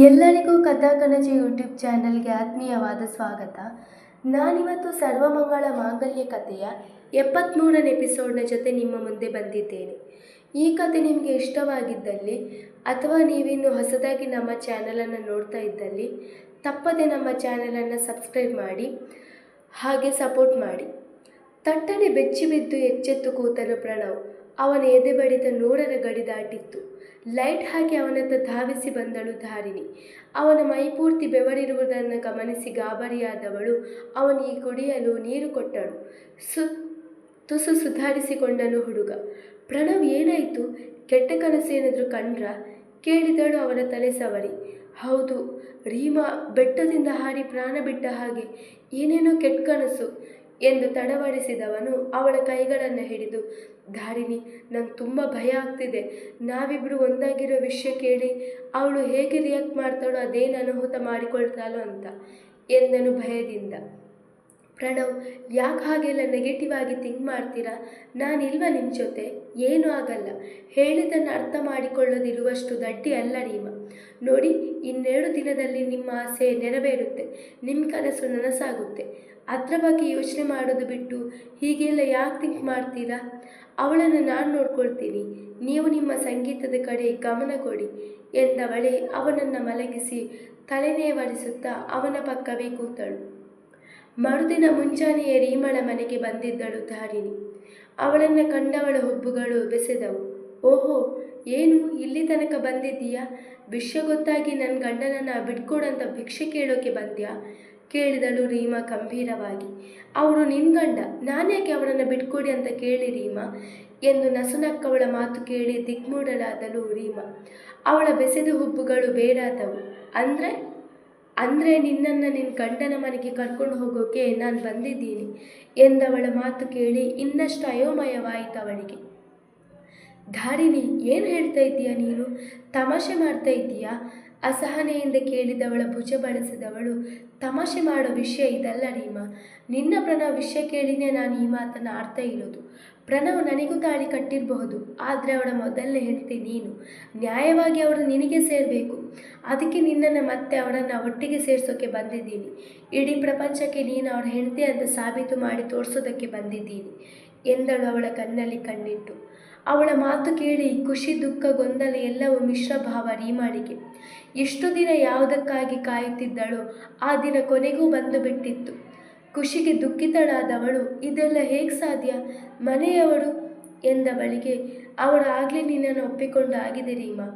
ಎಲ್ಲರಿಗೂ ಕಥಾಕನಜಿ ಯೂಟ್ಯೂಬ್ ಚಾನಲ್ಗೆ ಆತ್ಮೀಯವಾದ ಸ್ವಾಗತ. ನಾನಿವತ್ತು ಸರ್ವಮಂಗಳ ಮಾಂಗಲ್ಯ ಕಥೆಯ 73ನೇ ಎಪಿಸೋಡ್ನ ಜೊತೆ ನಿಮ್ಮ ಮುಂದೆ ಬಂದಿದ್ದೇನೆ. ಈ ಕಥೆ ನಿಮಗೆ ಇಷ್ಟವಾಗಿದ್ದಲ್ಲಿ ಅಥವಾ ನೀವಿನ್ನು ಹೊಸದಾಗಿ ನಮ್ಮ ಚಾನಲನ್ನು ನೋಡ್ತಾ ಇದ್ದಲ್ಲಿ ತಪ್ಪದೆ ನಮ್ಮ ಚಾನಲನ್ನು ಸಬ್ಸ್ಕ್ರೈಬ್ ಮಾಡಿ, ಹಾಗೆ ಸಪೋರ್ಟ್ ಮಾಡಿ. ತಟ್ಟನೆ ಬೆಚ್ಚಿ ಬಿದ್ದು ಎಚ್ಚೆತ್ತು ಕೂತನು ಪ್ರಣವ್. ಅವನ ಎದೆ ಬಡಿತ 100ರ ಗಡಿ ದಾಟಿತ್ತು. ಲೈಟ್ ಹಾಕಿ ಅವನತ್ತ ಧಾವಿಸಿ ಬಂದಳು ಧಾರಿಣಿ. ಅವನ ಮೈಪೂರ್ತಿ ಬೆವರಿರುವುದನ್ನು ಗಮನಿಸಿ ಗಾಬರಿಯಾದವಳು ಅವನಿಗೆ ಕುಡಿಯಲು ನೀರು ಕೊಟ್ಟಳು. ತುಸು ಸುಧಾರಿಸಿಕೊಂಡನು ಹುಡುಗ. ಪ್ರಣವ್, ಏನಾಯಿತು? ಕೆಟ್ಟ ಕನಸು ಏನಾದರೂ ಕಂಡ್ರಾ? ಕೇಳಿದಳು ಅವನ ತಲೆ ಸವರಿ. ಹೌದು, ರೀಮಾ ಬೆಟ್ಟದಿಂದ ಹಾರಿ ಪ್ರಾಣ ಬಿಟ್ಟ ಹಾಗೆ. ಏನೇನೋ ಕೆಟ್ಟ ಕನಸು ಎಂದು ತಡವಡಿಸಿದವನು ಅವಳ ಕೈಗಳನ್ನು ಹಿಡಿದು, ಧಾರಿಣಿ, ನಂಗೆ ತುಂಬ ಭಯ ಆಗ್ತಿದೆ. ನಾವಿಬ್ಬರು ಒಂದಾಗಿರೋ ವಿಷಯ ಕೇಳಿ ಅವಳು ಹೇಗೆ ರಿಯಾಕ್ಟ್ ಮಾಡ್ತಾಳೋ, ಅದೇನು ಅನಾಹುತ ಮಾಡಿಕೊಳ್ತಾಳೋ ಅಂತ ಎಂದನು ಭಯದಿಂದ. ಪ್ರಣವ್, ಯಾಕೆ ಹಾಗೆಲ್ಲ ನೆಗೆಟಿವ್ ಆಗಿ ಥಿಂಕ್ ಮಾಡ್ತೀರಾ? ನಾನಿಲ್ವಾ ನಿಮ್ಮ ಜೊತೆ? ಏನೂ ಆಗಲ್ಲ. ಹೇಳಿದ್ದನ್ನು ಅರ್ಥ ಮಾಡಿಕೊಳ್ಳೋದಿರುವಷ್ಟು ದಡ್ಡಿ ಅಲ್ಲ ರೀಮಾ. ನೋಡಿ, 2 ದಿನದಲ್ಲಿ ನಿಮ್ಮ ಆಸೆ ನೆರವೇರುತ್ತೆ, ನಿಮ್ಮ ಕನಸು ನನಸಾಗುತ್ತೆ. ಅದರ ಬಗ್ಗೆ ಯೋಚನೆ ಮಾಡೋದು ಬಿಟ್ಟು ಹೀಗೆಲ್ಲ ಯಾಕೆ ಥಿಂಕ್ ಮಾಡ್ತೀರಾ? ಅವಳನ್ನು ನಾನು ನೋಡ್ಕೊಳ್ತೀನಿ, ನೀವು ನಿಮ್ಮ ಸಂಗೀತದ ಕಡೆ ಗಮನ ಕೊಡಿ ಎಂದವಳೇ ಅವನನ್ನು ಮಲಗಿಸಿ ತಲೆನೇವರಿಸುತ್ತಾ ಅವನ ಪಕ್ಕವೇ ಕೂತಳು. ಮರುದಿನ ಮುಂಜಾನೆಯೇ ರೀಮಳ ಮನೆಗೆ ಬಂದಿದ್ದಳು ಧಾರಿಣಿ. ಅವಳನ್ನು ಕಂಡವಳ ಹುಬ್ಬುಗಳು ಬೆಸೆದವು. ಓಹೋ, ಏನು ಇಲ್ಲಿ ತನಕ ಬಂದಿದ್ದೀಯಾ? ವಿಷಯ ಗೊತ್ತಾಗಿ ನನ್ನ ಗಂಡನನ್ನು ಬಿಟ್ಕೊಡಂತ ಭಿಕ್ಷೆ ಕೇಳೋಕೆ ಬಂದ್ಯಾ? ಕೇಳಿದಳು ರೀಮಾ ಗಂಭೀರವಾಗಿ. ಅವರು ನಿನ್ನ ಗಂಡ, ನಾನ್ಯಾಕೆ ಅವರನ್ನು ಬಿಟ್ಕೊಡಿ ಅಂತ ಕೇಳಿ ರೀಮಾ ಎಂದು ನಸುನಕ್ಕವಳ ಮಾತು ಕೇಳಿ ದಿಗ್ಮೂಢಳಾದಳು ರೀಮಾ. ಅವಳ ಬೆಸೆದ ಹುಬ್ಬುಗಳು ಬೇಡಾದವು. ಅಂದರೆ ನಿನ್ನನ್ನು ನಿನ್ನ ಗಂಡನ ಮನೆಗೆ ಕರ್ಕೊಂಡು ಹೋಗೋಕೆ ನಾನು ಬಂದಿದ್ದೀನಿ ಎಂದವಳ ಮಾತು ಕೇಳಿ ಇನ್ನಷ್ಟು ಅಯೋಮಯವಾಯಿತು ಅವಳಿಗೆ. ಧಾರಿಣಿ, ಏನು ಹೇಳ್ತಾ ಇದ್ದೀಯಾ ನೀನು? ತಮಾಷೆ ಮಾಡ್ತಾ ಇದ್ದೀಯಾ? ಅಸಹನೆಯಿಂದ ಕೇಳಿದವಳ ಭುಜ ಬಳಸಿದವಳು. ತಮಾಷೆ ಮಾಡೋ ವಿಷಯ ಇದಲ್ಲ ರೀಮಾ. ನಿನ್ನ ಪ್ರಣವ್ ವಿಷಯ ಕೇಳಿನೇ ನಾನು ಈ ಮಾತನ್ನು ಆಡ್ತಾ ಇರೋದು. ಪ್ರಣವ್ ನನಗೂ ತಾಳಿ ಕಟ್ಟಿರಬಹುದು, ಆದರೆ ಅವಳ ಮೊದಲನೇ ಹೆಂಡತಿ ನೀನು. ನ್ಯಾಯವಾಗಿ ಅವಳು ನಿನಗೆ ಸೇರಬೇಕು. ಅದಕ್ಕೆ ನಿನ್ನನ್ನು ಮತ್ತೆ ಅವಳನ್ನು ಒಟ್ಟಿಗೆ ಸೇರಿಸೋಕೆ ಬಂದಿದ್ದೀನಿ. ಇಡೀ ಪ್ರಪಂಚಕ್ಕೆ ನೀನು ಅವಳ ಹೆಂಡತಿ ಅಂತ ಸಾಬೀತು ಮಾಡಿ ತೋರಿಸೋದಕ್ಕೆ ಬಂದಿದ್ದೀನಿ ಎಂದಳು ಅವಳ ಕಣ್ಣಲ್ಲಿ ಕಣ್ಣಿಟ್ಟು. ಅವಳ ಮಾತು ಕೇಳಿ ಖುಷಿ, ದುಃಖ, ಗೊಂದಲ ಎಲ್ಲವೂ ಮಿಶ್ರ ಭಾವ ರೀಮಾಳಿಗೆ. ಇಷ್ಟು ದಿನ ಯಾವುದಕ್ಕಾಗಿ ಕಾಯುತ್ತಿದ್ದಳೋ ಆ ದಿನ ಕೊನೆಗೂ ಬಂದು ಬಿಟ್ಟಿತ್ತು. ಖುಷಿಗೆ ದುಃಖಿತಳಾದವಳು, ಇದೆಲ್ಲ ಹೇಗೆ ಸಾಧ್ಯ? ಮನೆಯವರು ಎಂದವಳಿಗೆ, ಅವಳು ಆಗಲೇ ನಿನ್ನನ್ನು ಒಪ್ಪಿಕೊಂಡು ಆಗಿದೆ ರೀಮಾ.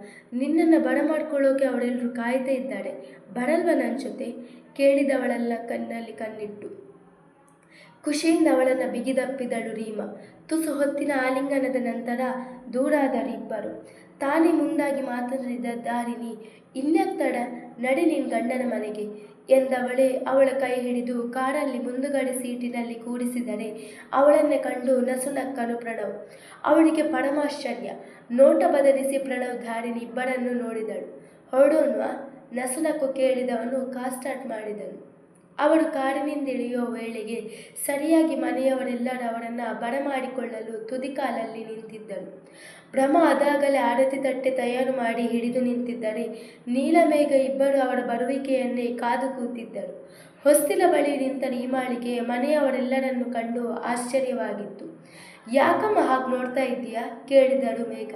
ನಿನ್ನನ್ನು ಬರಮಾಡ್ಕೊಳ್ಳೋಕೆ ಅವಳೆಲ್ಲರೂ ಕಾಯ್ತಾ ಇದ್ದಾಳೆ. ಬರಲ್ವ ನನ್ನ ಜೊತೆ? ಕೇಳಿದವಳೆಲ್ಲ ಕಣ್ಣಲ್ಲಿ ಕಣ್ಣಿಟ್ಟು. ಖುಷಿಯಿಂದ ಅವಳನ್ನು ಬಿಗಿದಪ್ಪಿದಳು ರೀಮಾ. ತುಸು ಹೊತ್ತಿನ ಆಲಿಂಗನದ ನಂತರ ದೂರಾದರಿಬ್ಬರು. ತಾನೇ ಮುಂದಾಗಿ ಮಾತನಾಡಿದ ಧಾರಿಣಿ, ಇನ್ಯಾಕೆ ತಡ, ನಡೆ ನಿನ್ನ ಗಂಡನ ಮನೆಗೆ ಎಂದವಳೇ ಅವಳ ಕೈ ಹಿಡಿದು ಕಾರಲ್ಲಿ ಮುಂದುಗಡೆ ಸೀಟಿನಲ್ಲಿ ಕೂಡಿಸಿದರೆ ಅವಳನ್ನೇ ಕಂಡು ನಸುನಕ್ಕನು ಪ್ರಣವ್. ಅವಳಿಗೆ ಪರಮಾಶ್ಚರ್ಯ. ನೋಟ ಬದಲಿಸಿ ಪ್ರಣವ್ ಧಾರಿಣಿ ಇಬ್ಬರನ್ನು ನೋಡಿದಳು. ಹೊರಡೋನ್ವಾ? ನಸುನಕ್ಕು ಕೇಳಿದವನು ಕಾರ್ ಸ್ಟಾರ್ಟ್ ಮಾಡಿದನು. ಅವಳು ಕಾರಿನಿಂದಿಳಿಯೋ ವೇಳೆಗೆ ಸರಿಯಾಗಿ ಮನೆಯವರೆಲ್ಲರೂ ಅವರನ್ನು ಬರಮಾಡಿಕೊಳ್ಳಲು ತುದಿಕಾಲಲ್ಲಿ ನಿಂತಿದ್ದರು. ಭ್ರಮ ಅದಾಗಲೇ ಆರತಿ ತಟ್ಟೆ ತಯಾರು ಮಾಡಿ ಹಿಡಿದು ನಿಂತಿದ್ದರೆ ನೀಲಮೇಘ ಇಬ್ಬರು ಅವರ ಬರುವಿಕೆಯನ್ನೇ ಕಾದು ಕೂತಿದ್ದರು. ಹೊಸ್ತಿಲ ಬಳಿ ನಿಂತ ರೀಮಾಳಿಗೆ ಮನೆಯವರೆಲ್ಲರನ್ನು ಕಂಡು ಆಶ್ಚರ್ಯವಾಗಿತ್ತು. ಯಾಕಮ್ಮ ಹಾಗೆ ನೋಡ್ತಾ ಇದ್ದೀಯಾ? ಕೇಳಿದಳು ಮೇಘ.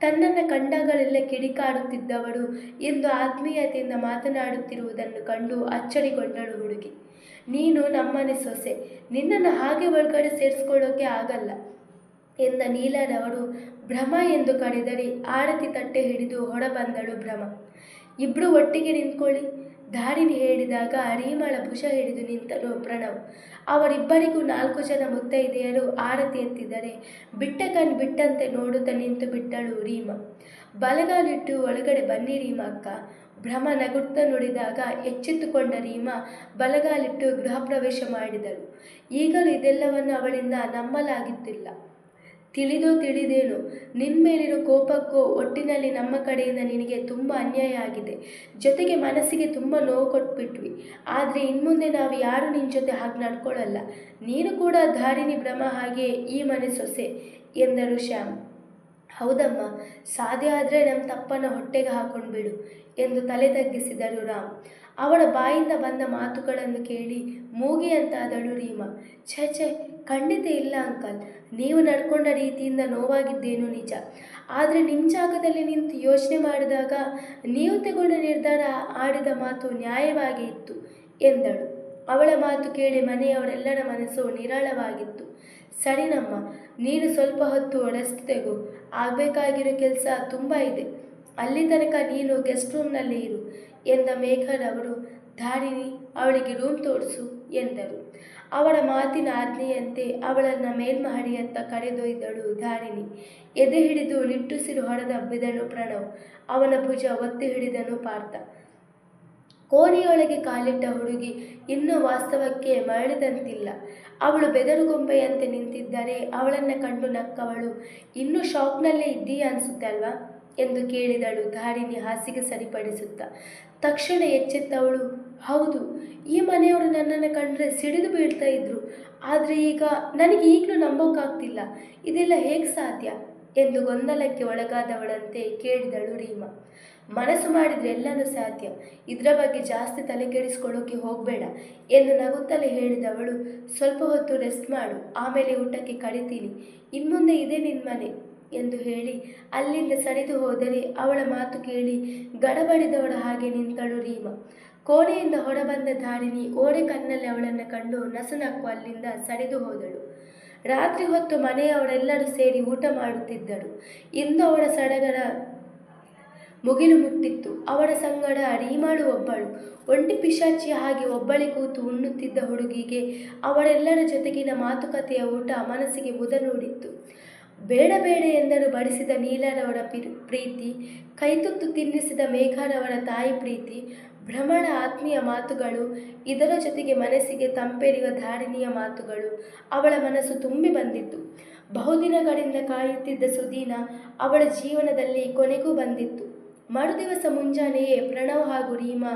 ತನ್ನನ್ನು ಕಂಡಾಗಲೆಲ್ಲ ಕಿಡಿಕಾರುತ್ತಿದ್ದವಳು ಎಂದು ಆತ್ಮೀಯತೆಯಿಂದ ಮಾತನಾಡುತ್ತಿರುವುದನ್ನು ಕಂಡು ಅಚ್ಚರಿಗೊಂಡಳು ಹುಡುಗಿ. ನೀನು ನಮ್ಮನೆ ಸೊಸೆ, ನಿನ್ನನ್ನು ಹಾಗೆ ಒಳಗಡೆ ಸೇರಿಸ್ಕೊಳ್ಳೋಕೆ ಆಗಲ್ಲ ಎಂದ ನೀಲರವರು ಭ್ರಮ ಎಂದು ಕರೆದರೆ ಆರತಿ ತಟ್ಟೆ ಹಿಡಿದು ಹೊರಬಂದಳು ಭ್ರಮ. ಇಬ್ಬರು ಒಟ್ಟಿಗೆ ನಿಂತ್ಕೊಳ್ಳಿ, ಧಾರಿಣಿ ಹೇಳಿದಾಗ ರೀಮಳ ಭುಜ ಹಿಡಿದು ನಿಂತನು ಪ್ರಣವ್. ಅವರಿಬ್ಬರಿಗೂ 4 ಜನ ಮುತ್ತೈದೆಯರು ಆರತಿ ಎತ್ತಿದರೆ ಬಿಟ್ಟ ಕಣ್ಣು ಬಿಟ್ಟಂತೆ ನೋಡುತ್ತಾ ನಿಂತು ಬಿಟ್ಟಳು ರೀಮಾ. ಬಲಗಾಲಿಟ್ಟು ಒಳಗಡೆ ಬನ್ನಿ ರೀಮಾ ಅಕ್ಕ, ಭ್ರಮ ನಗುತ್ತಾ ನುಡಿದಾಗ ಎಚ್ಚೆತ್ತುಕೊಂಡ ರೀಮಾ ಬಲಗಾಲಿಟ್ಟು ಗೃಹ ಪ್ರವೇಶ ಮಾಡಿದಳು. ಈಗಲೂ ಇದೆಲ್ಲವನ್ನು ಅವಳಿಂದ ನಂಬಲಾಗುತ್ತಿಲ್ಲ. ತಿಳಿದೋ ತಿಳಿದೇನೋ ನಿನ್ನ ಮೇಲಿರೋ ಕೋಪಕ್ಕೋ ಒಟ್ಟಿನಲ್ಲಿ ನಮ್ಮ ಕಡೆಯಿಂದ ನಿನಗೆ ತುಂಬ ಅನ್ಯಾಯ ಆಗಿದೆ. ಜೊತೆಗೆ ಮನಸ್ಸಿಗೆ ತುಂಬ ನೋವು ಕೊಟ್ಬಿಟ್ವಿ. ಆದರೆ ಇನ್ಮುಂದೆ ನಾವು ಯಾರೂ ನಿನ್ನ ಜೊತೆ ಹಾಗೆ ನಡ್ಕೊಳ್ಳಲ್ಲ. ನೀನು ಕೂಡ ಧಾರಿಣಿ ಭ್ರಮ ಹಾಗೆ ಈ ಮನೆ ಸೊಸೆ ಎಂದರು ಶ್ಯಾಮ್. ಹೌದಮ್ಮ, ಸಾಧ್ಯ ಆದರೆ ನಮ್ಮ ತಪ್ಪನ್ನು ಹೊಟ್ಟೆಗೆ ಹಾಕೊಂಡು ಬಿಡು ಎಂದು ತಲೆ ತಗ್ಗಿಸಿದರು ರಾಮ್. ಅವಳ ಬಾಯಿಂದ ಬಂದ ಮಾತುಗಳನ್ನು ಕೇಳಿ ಮೂಗಿ ಅಂತಾದಳು ರೀಮಾ. ಛೇ ಛೇ, ಖಂಡಿತ ಇಲ್ಲ ಅಂಕಲ್. ನೀವು ನಡ್ಕೊಂಡ ರೀತಿಯಿಂದ ನೋವಾಗಿದ್ದೇನು ನಿಜ. ಆದರೆ ನಿಮ್ಮ ಜಾಗದಲ್ಲಿ ನಿಂತು ಯೋಚನೆ ಮಾಡಿದಾಗ ನೀವು ತಗೊಂಡ ನಿರ್ಧಾರ, ಆಡಿದ ಮಾತು ನ್ಯಾಯವಾಗಿ ಇತ್ತು ಎಂದಳು. ಅವಳ ಮಾತು ಕೇಳಿ ಮನೆಯವರೆಲ್ಲರ ಮನಸ್ಸು ನಿರಾಳವಾಗಿತ್ತು. ಸರಿನಮ್ಮ, ನೀನು ಸ್ವಲ್ಪ ಹೊತ್ತು ರೆಸ್ಟ್ ತೆಗೋ. ಆಗಬೇಕಾಗಿರೋ ಕೆಲಸ ತುಂಬ ಇದೆ. ಅಲ್ಲಿ ತನಕ ನೀನು ಗೆಸ್ಟ್ ರೂಮ್ನಲ್ಲಿ ಇರು ಎಂದ ಮೇಘರವರು. ಧಾರಿಣಿ, ಅವಳಿಗೆ ರೂಮ್ ತೋರಿಸು ಎಂದರು. ಅವರ ಮಾತಿನ ಆಜ್ಞೆಯಂತೆ ಅವಳನ್ನು ಮೇಲ್ಮಹಡಿಯತ್ತ ಕರೆದೊಯ್ದಳು ಧಾರಿಣಿ. ಎದೆ ಹಿಡಿದು ನಿಟ್ಟುಸಿರು ಹೊಡೆದಬ್ಬಿದನು ಪ್ರಣವ್. ಅವನ ಭುಜ ಒತ್ತಿ ಹಿಡಿದನು ಪಾರ್ಥ. ಕೋಣೆಯೊಳಗೆ ಕಾಲಿಟ್ಟ ಹುಡುಗಿ ಇನ್ನೂ ವಾಸ್ತವಕ್ಕೆ ಮರಳಿದಂತಿಲ್ಲ. ಅವಳು ಬೆದರುಗೊಂಬೆಯಂತೆ ನಿಂತಿದ್ದರೆ ಅವಳನ್ನು ಕಂಡು ನಕ್ಕವಳು. ಇನ್ನೂ ಶಾಕ್ನಲ್ಲೇ ಇದ್ದೀಯಾ ಅನಿಸುತ್ತೆ ಅಲ್ವಾ ಎಂದು ಕೇಳಿದಳು ಧಾರಿಣಿ ಹಾಸಿಗೆ ಸರಿಪಡಿಸುತ್ತ. ತಕ್ಷಣ ಎಚ್ಚೆತ್ತವಳು. ಹೌದು, ಈ ಮನೆಯವರು ನನ್ನನ್ನು ಕಂಡ್ರೆ ಸಿಡಿದು ಬೀಳ್ತಾ ಇದ್ರು. ಆದರೆ ಈಗ ನನಗೆ ಈಗಲೂ ನಂಬೋಕ್ಕಾಗ್ತಿಲ್ಲ. ಇದೆಲ್ಲ ಹೇಗೆ ಸಾಧ್ಯ ಎಂದು ಗೊಂದಲಕ್ಕೆ ಒಳಗಾದವಳಂತೆ ಕೇಳಿದಳು ರೀಮಾ. ಮನಸ್ಸು ಮಾಡಿದರೆ ಎಲ್ಲನೂ ಸಾಧ್ಯ. ಇದರ ಬಗ್ಗೆ ಜಾಸ್ತಿ ತಲೆ ಕೆಡಿಸ್ಕೊಳ್ಳೋಕೆ ಹೋಗಬೇಡ ಎಂದು ನಗುತ್ತಲೇ ಹೇಳಿದವಳು. ಸ್ವಲ್ಪ ಹೊತ್ತು ರೆಸ್ಟ್ ಮಾಡು, ಆಮೇಲೆ ಊಟಕ್ಕೆ ಕರಿತೀನಿ. ಇನ್ಮುಂದೆ ಇದೇ ನಿನ್ನ ಮನೆ ಎಂದು ಹೇಳಿ ಅಲ್ಲಿಂದ ಸರಿದು ಹೋದರೆ ಅವಳ ಮಾತು ಕೇಳಿ ಗಡಬಡಿದವಳ ಹಾಗೆ ನಿಂತಳು ರೀಮಾ. ಕೋಣೆಯಿಂದ ಹೊರಬಂದ ಧಾರಿಣಿ ಓರೆ ಕಣ್ಣಲ್ಲಿ ಅವಳನ್ನು ಕಂಡು ನಸುನಕ್ಕು ಅಲ್ಲಿಂದ ಸರಿದು ಹೋದಳು. ರಾತ್ರಿ ಹೊತ್ತು ಮನೆಯವರೆಲ್ಲರೂ ಸೇರಿ ಊಟ ಮಾಡುತ್ತಿದ್ದರು. ಇಂದು ಅವಳ ಸಡಗರ ಮುಗಿಲು ಮುಟ್ಟಿತ್ತು. ಅವಳ ಸಂಗಡ ರೀಮಾಳು ಒಬ್ಬಳು. ಒಂಟಿ ಪಿಶಾಚಿಯ ಹಾಗೆ ಒಬ್ಬಳಿ ಕೂತು ಉಣ್ಣುತ್ತಿದ್ದ ಹುಡುಗಿಗೆ ಅವರೆಲ್ಲರ ಜೊತೆಗಿನ ಮಾತುಕತೆಯ ಊಟ ಮನಸ್ಸಿಗೆ ಮುದ ನೋಡಿತ್ತು. ಬೇಡ ಬೇಡ ಎಂದರು ಬಡಿಸಿದ ನೀಲರವರ ಪ್ರೀತಿ, ಕೈತುತ್ತು ತಿನ್ನಿಸಿದ ಮೇಘರವರ ತಾಯಿ ಪ್ರೀತಿ, ಭ್ರಮಣ ಆತ್ಮೀಯ ಮಾತುಗಳು, ಇದರ ಜೊತೆಗೆ ಮನಸ್ಸಿಗೆ ತಂಪೆರೆಯುವ ಧಾರಿಣಿಯ ಮಾತುಗಳು. ಅವಳ ಮನಸ್ಸು ತುಂಬಿ ಬಂದಿತ್ತು. ಬಹುದಿನಗಳಿಂದ ಕಾಯುತ್ತಿದ್ದ ಸುದೀನ ಅವಳ ಜೀವನದಲ್ಲಿ ಕೊನೆಗೂ ಬಂದಿತ್ತು. ಮರುದಿವಸ ಮುಂಜಾನೆಯೇ ಪ್ರಣವ್ ಹಾಗೂ ರೀಮಾ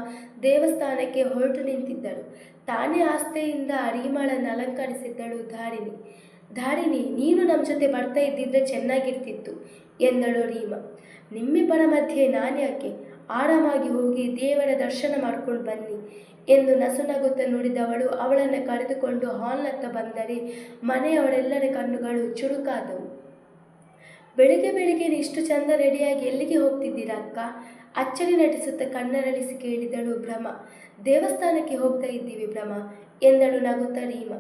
ದೇವಸ್ಥಾನಕ್ಕೆ ಹೊರಟು ನಿಂತಿದ್ದರು. ತಾನೇ ಆಸ್ಥೆಯಿಂದ ರೀಮಾಳನ್ನು ಅಲಂಕರಿಸಿದ್ದಳು ಧಾರಿಣಿ. ಧಾರಿಣಿ, ನೀನು ನಮ್ಮ ಜೊತೆ ಬರ್ತಾ ಇದ್ದಿದ್ರೆ ಚೆನ್ನಾಗಿರ್ತಿತ್ತು ಎಂದಳು ರೀಮಾ. ನಿಮ್ಮಿಬ್ಬರ ಮಧ್ಯೆ ನಾನ್ಯಾಕೆ? ಆರಾಮಾಗಿ ಹೋಗಿ ದೇವರ ದರ್ಶನ ಮಾಡ್ಕೊಂಡು ಬನ್ನಿ ಎಂದು ನಸುನಗುತ್ತ ನುಡಿದವಳು ಅವಳನ್ನು ಕರೆದುಕೊಂಡು ಹಾಲ್ನತ್ತ ಬಂದರೆ ಮನೆಯವರೆಲ್ಲರ ಕಣ್ಣುಗಳು ಚುರುಕಾದವು. ಬೆಳಿಗ್ಗೆ ಬೆಳಿಗ್ಗೆ ಇಷ್ಟು ಚಂದ ರೆಡಿಯಾಗಿ ಎಲ್ಲಿಗೆ ಹೋಗ್ತಿದ್ದೀರಾ ಅಕ್ಕ? ಅಚ್ಚರಿ ನಟಿಸುತ್ತ ಕಣ್ಣರಳಿಸಿ ಕೇಳಿದಳು ಭ್ರಮ. ದೇವಸ್ಥಾನಕ್ಕೆ ಹೋಗ್ತಾ ಇದ್ದೀವಿ ಭ್ರಮ ಎಂದಳು ನಗುತ್ತ ರೀಮಾ.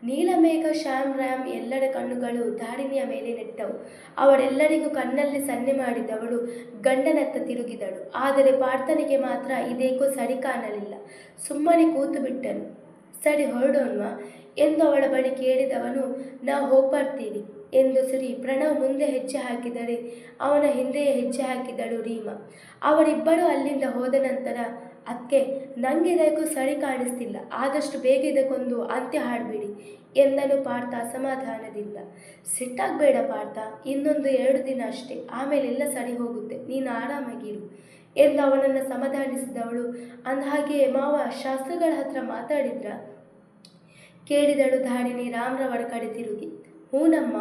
ನೀಲಮೇಘ, ಶ್ಯಾಮ್, ರಾಮ್ ಎಲ್ಲರ ಕಣ್ಣುಗಳು ಧಾರಿಣಿಯ ಮೇಲೆ ನೆಟ್ಟವು. ಅವರೆಲ್ಲರಿಗೂ ಕಣ್ಣಲ್ಲಿ ಸನ್ನೆ ಮಾಡಿದವಳು ಗಂಡನತ್ತ ತಿರುಗಿದಳು. ಆದರೆ ಪಾರ್ಥನಿಗೆ ಮಾತ್ರ ಇದೇಕೋ ಸರಿ ಕಾಣಲಿಲ್ಲ. ಸುಮ್ಮನೆ ಕೂತು ಬಿಟ್ಟನು. ಸರಿ, ಹೊರಡೋಣ್ವಾ ಎಂದು ಅವಳ ಬಳಿ ಕೇಳಿದವನು. ನಾವು ಹೋಗ್ಬರ್ತೀವಿ ಎಂದು ಸಿರಿ ಪ್ರಣವ್ ಮುಂದೆ ಹೆಜ್ಜೆ ಹಾಕಿದರೆ ಅವನ ಹಿಂದೆಯೇ ಹೆಜ್ಜೆ ಹಾಕಿದಳು ರೀಮಾ. ಅವರಿಬ್ಬರು ಅಲ್ಲಿಂದ ಹೋದ ನಂತರ, ಅದಕ್ಕೆ ನನಗೆ ಇದಕ್ಕೂ ಸರಿ ಕಾಣಿಸ್ತಿಲ್ಲ, ಆದಷ್ಟು ಬೇಗ ಇದಕ್ಕೊಂದು ಅಂತ್ಯ ಹಾಡ್ಬಿಡಿ ಎಂದನು ಪಾರ್ಥ ಅಸಮಾಧಾನದಿಂದ. ಸಿಟ್ಟಾಗಬೇಡ ಪಾರ್ಥ, ಇನ್ನೊಂದು 2 ದಿನ ಅಷ್ಟೇ, ಆಮೇಲೆಲ್ಲ ಸರಿ ಹೋಗುತ್ತೆ, ನೀನು ಆರಾಮಾಗಿರು ಎಂದು ಅವನನ್ನು ಸಮಾಧಾನಿಸಿದವಳು. ಅಂದಹಾಗೆ ಮಾವ ಶಾಸ್ತ್ರಿಗಳ ಹತ್ರ ಮಾತಾಡಿದ್ರ ಕೇಳಿದಳು ಧಾರಿಣಿ ರಾಮ್ರವರ ಕಡೆ ತಿರುಗಿ. ಹೂನಮ್ಮ,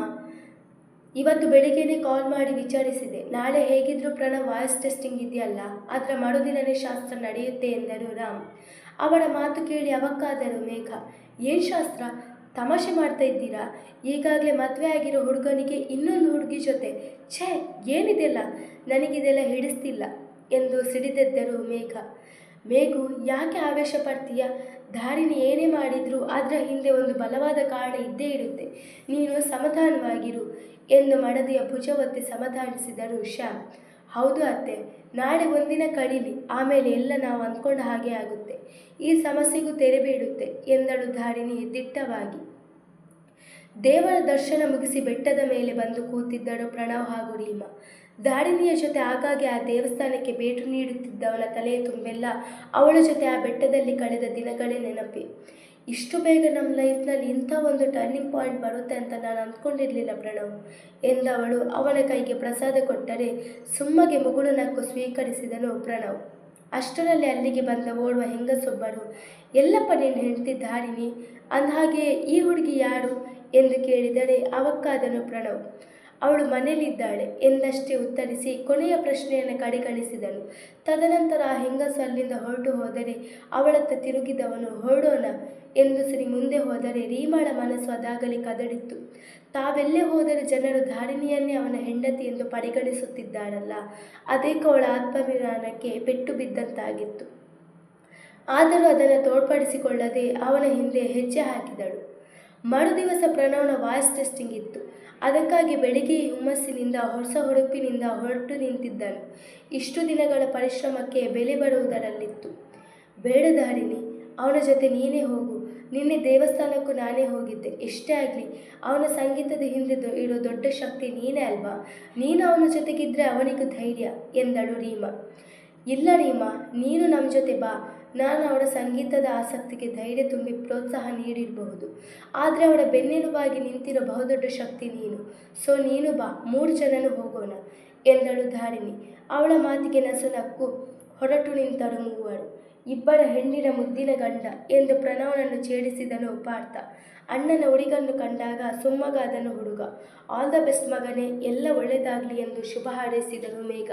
ಇವತ್ತು ಬೆಳಿಗ್ಗೆನೇ ಕಾಲ್ ಮಾಡಿ ವಿಚಾರಿಸಿದೆ. ನಾಳೆ ಹೇಗಿದ್ರು ಪ್ರಣವ್ ವಾಯ್ಸ್ ಟೆಸ್ಟಿಂಗ್ ಇದೆಯಲ್ಲ, ಅದರ ಮರುದಿನನೇ ಶಾಸ್ತ್ರ ನಡೆಯುತ್ತೆ ಎಂದರು ರಾಮ್. ಅವಳ ಮಾತು ಕೇಳಿ ಅವಕ್ಕಾದರು ಮೇಘ. ಏನು ಶಾಸ್ತ್ರ? ತಮಾಷೆ ಮಾಡ್ತಾ ಇದ್ದೀರಾ? ಈಗಾಗಲೇ ಮದುವೆ ಆಗಿರೋ ಹುಡುಗನಿಗೆ ಇನ್ನೊಂದು ಹುಡುಗಿ ಜೊತೆ? ಛೇ, ಏನಿದೆಲ್ಲ? ನನಗಿದೆಲ್ಲ ಹಿಡಿಸ್ತಿಲ್ಲ ಎಂದು ಸಿಡಿದೆದ್ದರು ಮೇಘ. ಮೇಘು, ಯಾಕೆ ಆವೇಶ ಪಡ್ತೀಯ? ಧಾರಿಣಿ ಏನೇ ಮಾಡಿದರೂ ಅದರ ಹಿಂದೆ ಒಂದು ಬಲವಾದ ಕಾರಣ ಇದ್ದೇ ಇರುತ್ತೆ. ನೀನು ಸಮಾಧಾನವಾಗಿರು ಎಂದು ಮಡದಿಯ ಭುಜ ಒತ್ತಿ ಸಮಾಧಾನಿಸಿದರು ಶ್ಯಾಮ್. ಹೌದು ಅತ್ತೆ, ನಾಳೆ ಒಂದಿನ ಕಳೀಲಿ, ಆಮೇಲೆ ಎಲ್ಲ ನಾವು ಅಂದ್ಕೊಂಡ ಹಾಗೆ ಆಗುತ್ತೆ. ಈ ಸಮಸ್ಯೆಗೂ ತೆರೆ ಬೀಳುತ್ತೆ ಎಂದಳು ಧಾರಿಣಿ ದಿಟ್ಟವಾಗಿ. ದೇವರ ದರ್ಶನ ಮುಗಿಸಿ ಬೆಟ್ಟದ ಮೇಲೆ ಬಂದು ಕೂತಿದ್ದರು ಪ್ರಣವ್ ಹಾಗೂ ರೀಮಾ. ಧಾರಿಣಿಯ ಜೊತೆ ಆಗಾಗ್ಗೆ ಆ ದೇವಸ್ಥಾನಕ್ಕೆ ಭೇಟಿ ನೀಡುತ್ತಿದ್ದವನ ತಲೆಯ ತುಂಬೆಲ್ಲ ಅವಳ ಜೊತೆ ಆ ಬೆಟ್ಟದಲ್ಲಿ ಕಳೆದ ದಿನಗಳೇ ನೆನಪೆ. ಇಷ್ಟು ಬೇಗ ನಮ್ಮ ಲೈಫ್ನಲ್ಲಿ ಇಂಥ ಒಂದು ಟರ್ನಿಂಗ್ ಪಾಯಿಂಟ್ ಬರುತ್ತೆ ಅಂತ ನಾನು ಅಂದ್ಕೊಂಡಿರಲಿಲ್ಲ ಪ್ರಣವ್ ಎಂದವಳು ಅವನ ಕೈಗೆ ಪ್ರಸಾದ ಕೊಟ್ಟರೆ ಸುಮ್ಮಗೆ ಮುಗುಳು ನಕ್ಕು ಸ್ವೀಕರಿಸಿದನು ಪ್ರಣವ್. ಅಷ್ಟರಲ್ಲಿ ಅಲ್ಲಿಗೆ ಬಂದ ಓಡುವ ಹೆಂಗಸೊಬ್ಬರು, ಎಲ್ಲಪ್ಪ ನೀನು ಹೆಂಡತಿ ಧಾರಿಣಿ, ಅಂದಹಾಗೆ ಈ ಹುಡುಗಿ ಯಾರು ಎಂದು ಕೇಳಿದರೆ ಅವಕ್ಕಾದನು ಪ್ರಣವ್. ಅವಳು ಮನೇಲಿದ್ದಾಳೆ ಎಂದಷ್ಟೇ ಉತ್ತರಿಸಿ ಕೊನೆಯ ಪ್ರಶ್ನೆಯನ್ನು ಕಡೆಗಣಿಸಿದನು. ತದನಂತರ ಆ ಹೆಂಗಸು ಅಲ್ಲಿಂದ ಹೊರಟು ಹೋದರೆ ಅವಳತ್ತ ತಿರುಗಿದವನು ಹೊರಡೋಣ ಎಂದು ಸರಿ ಮುಂದೆ ಹೋದರೆ ರೀಮಾಳ ಮನಸ್ಸು ಅದಾಗಲೇ ಕದಡಿತ್ತು. ತಾವೆಲ್ಲೇ ಹೋದರೆ ಜನರು ಧಾರಿಣಿಯನ್ನೇ ಅವನ ಹೆಂಡತಿ ಎಂದು ಪರಿಗಣಿಸುತ್ತಿದ್ದಾರಲ್ಲ, ಅದೇಕೋ ಅವಳ ಆತ್ಮಾಭಿಮಾನಕ್ಕೆ ಪೆಟ್ಟು ಬಿದ್ದಂತಾಗಿತ್ತು. ಆದರೂ ಅದನ್ನು ತೋರ್ಪಡಿಸಿಕೊಳ್ಳದೆ ಅವನ ಹಿಂದೆ ಹೆಜ್ಜೆ ಹಾಕಿದಳು. ಮರುದಿವಸ ಪ್ರಣವ್ನ ವಾಯ್ಸ್ ಟೆಸ್ಟಿಂಗ್ ಇತ್ತು. ಅದಕ್ಕಾಗಿ ಬೆಳಿಗ್ಗೆ ಹುಮ್ಮಸ್ಸಿನಿಂದ ಹೊಸ ಹುರುಪಿನಿಂದ ಹೊರಟು ನಿಂತಿದ್ದನು. ಇಷ್ಟು ದಿನಗಳ ಪರಿಶ್ರಮಕ್ಕೆ ಬೆಲೆ ಬರುವುದರಲ್ಲಿತ್ತು. ಬೇಡ ಧಾರಿಣಿ, ಅವನ ಜೊತೆ ನೀನೇ ಹೋಗು. ನಿನ್ನೆ ದೇವಸ್ಥಾನಕ್ಕೂ ನಾನೇ ಹೋಗಿದ್ದೆ. ಎಷ್ಟೇ ಆಗಲಿ ಅವನ ಸಂಗೀತದ ಹಿಂದೆ ಇರೋ ದೊಡ್ಡ ಶಕ್ತಿ ನೀನೇ ಅಲ್ವಾ? ನೀನು ಅವನ ಜೊತೆಗಿದ್ರೆ ಅವನಿಗೂ ಧೈರ್ಯ ಎಂದಳು ರೀಮಾ. ಇಲ್ಲ ರೀಮಾ, ನೀನು ನಮ್ಮ ಜೊತೆ ಬಾ. ನಾನು ಅವಳ ಸಂಗೀತದ ಆಸಕ್ತಿಗೆ ಧೈರ್ಯ ತುಂಬಿ ಪ್ರೋತ್ಸಾಹ ನೀಡಿರಬಹುದು, ಆದರೆ ಅವಳ ಬೆನ್ನೆಲುಬಾಗಿ ನಿಂತಿರೋ ಬಹುದೊಡ್ಡ ಶಕ್ತಿ ನೀನು. ಸೊ ನೀನು ಬಾ, 3 ಜನನೂ ಹೋಗೋಣ ಎಂದಳು ಧಾರಿಣಿ. ಅವಳ ಮಾತಿಗೆ ನಸುನಕ್ಕು ಹೊರಟು ನಿಂತರು ಮೂವರು. ಇಬ್ಬರ ಹೆಣ್ಣಿನ ಮುದ್ದಿನ ಗಂಡ ಎಂದು ಪ್ರಣವ್ನನ್ನು ಛೇಡಿಸಿದನು ಪಾರ್ಥ. ಅಣ್ಣನ ಹುಡುಗನ್ನು ಕಂಡಾಗ ಸುಮ್ಮಗಾದನು ಹುಡುಗ. ಆಲ್ ದ ಬೆಸ್ಟ್ ಮಗನೇ, ಎಲ್ಲ ಒಳ್ಳೆಯದಾಗಲಿ ಎಂದು ಶುಭ ಹಾರೈಸಿದನು ಮೇಘ.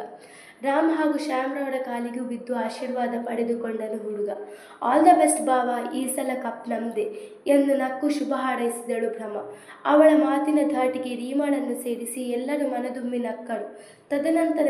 ರಾಮ್ ಹಾಗೂ ಶ್ಯಾಮ್ರವರ ಕಾಲಿಗೂ ಬಿದ್ದು ಆಶೀರ್ವಾದ ಪಡೆದುಕೊಂಡನು ಹುಡುಗ. ಆಲ್ ದ ಬೆಸ್ಟ್ ಬಾವ, ಈ ಸಲ ಕಪ್ ನಮ್ಮದೇ ಎಂದು ನಕ್ಕು ಶುಭ ಹಾರೈಸಿದಳು ಭ್ರಮ. ಅವಳ ಮಾತಿನ ಧಾಟಿಗೆ ರೀಮಾಳನ್ನು ಸೇರಿಸಿ ಎಲ್ಲರೂ ಮನದುಮ್ಮಿ ನಕ್ಕರು. ತದನಂತರ